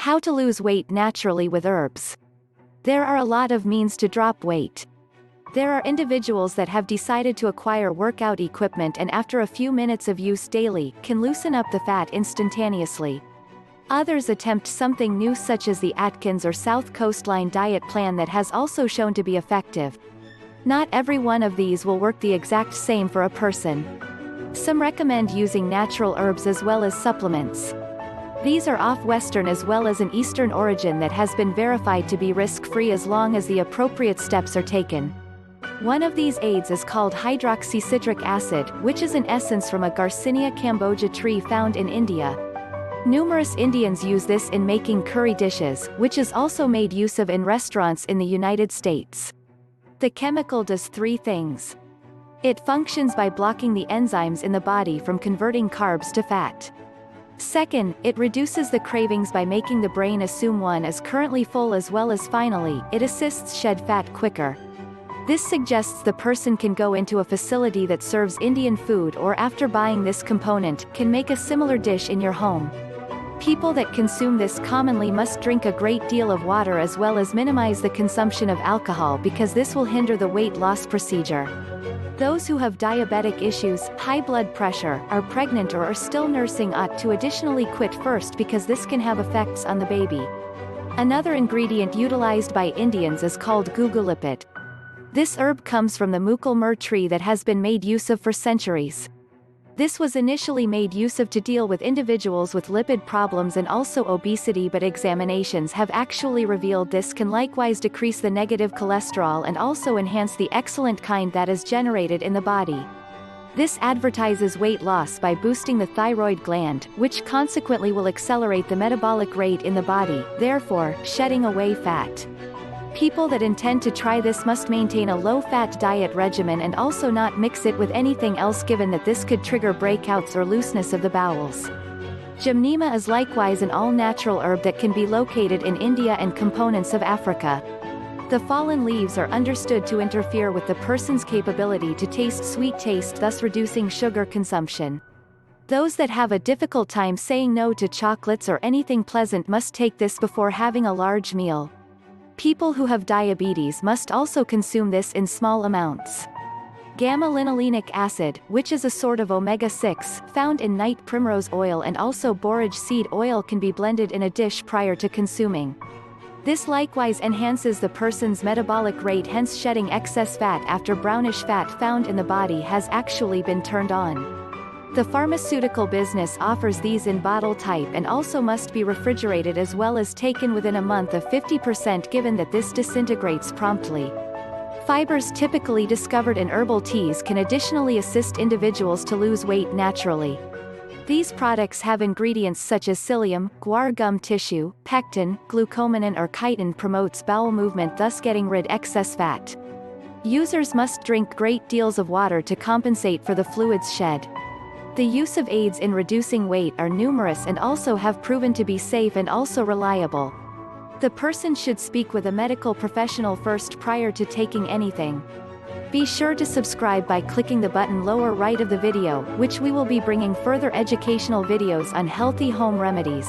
How to lose weight naturally with herbs. There are a lot of means to drop weight. There are individuals that have decided to acquire workout equipment and after a few minutes of use daily, can loosen up the fat instantaneously. Others attempt something new such as the Atkins or South Coastline diet plan that has also shown to be effective. Not every one of these will work the exact same for a person. Some recommend using natural herbs as well as supplements. These are of Western as well as an Eastern origin that has been verified to be risk-free as long as the appropriate steps are taken. One of these aids is called hydroxycitric acid, which is an essence from a Garcinia cambogia tree found in India. Numerous Indians use this in making curry dishes, which is also made use of in restaurants in the United States. The chemical does three things. It functions by blocking the enzymes in the body from converting carbs to fat. Second, it reduces the cravings by making the brain assume one is currently full as well as finally, it assists shed fat quicker. This suggests the person can go into a facility that serves Indian food or after buying this component, can make a similar dish in your home. People that consume this commonly must drink a great deal of water as well as minimize the consumption of alcohol because this will hinder the weight loss procedure. Those who have diabetic issues, high blood pressure, are pregnant or are still nursing ought to additionally quit first because this can have effects on the baby. Another ingredient utilized by Indians is called gugulipit. This herb comes from the mukul myrrh tree that has been made use of for centuries. This was initially made use of to deal with individuals with lipid problems and also obesity, but examinations have actually revealed this can likewise decrease the negative cholesterol and also enhance the excellent kind that is generated in the body. This advertises weight loss by boosting the thyroid gland, which consequently will accelerate the metabolic rate in the body, therefore, shedding away fat. People that intend to try this must maintain a low-fat diet regimen and also not mix it with anything else given that this could trigger breakouts or looseness of the bowels. Gymnema is likewise an all-natural herb that can be located in India and components of Africa. The fallen leaves are understood to interfere with the person's capability to taste sweet taste, thus reducing sugar consumption. Those that have a difficult time saying no to chocolates or anything pleasant must take this before having a large meal. People who have diabetes must also consume this in small amounts. Gamma-linolenic acid, which is a sort of omega-6, found in night primrose oil and also borage seed oil, can be blended in a dish prior to consuming. This likewise enhances the person's metabolic rate, hence shedding excess fat after brownish fat found in the body has actually been turned on. The pharmaceutical business offers these in bottle type and also must be refrigerated as well as taken within a month of 50% given that this disintegrates promptly. Fibers typically discovered in herbal teas can additionally assist individuals to lose weight naturally. These products have ingredients such as psyllium, guar gum tissue, pectin, glucomannan or chitin promotes bowel movement, thus getting rid excess fat. Users must drink great deals of water to compensate for the fluids shed. The use of aids in reducing weight are numerous and also have proven to be safe and also reliable. The person should speak with a medical professional first prior to taking anything. Be sure to subscribe by clicking the button lower right of the video, which we will be bringing further educational videos on healthy home remedies.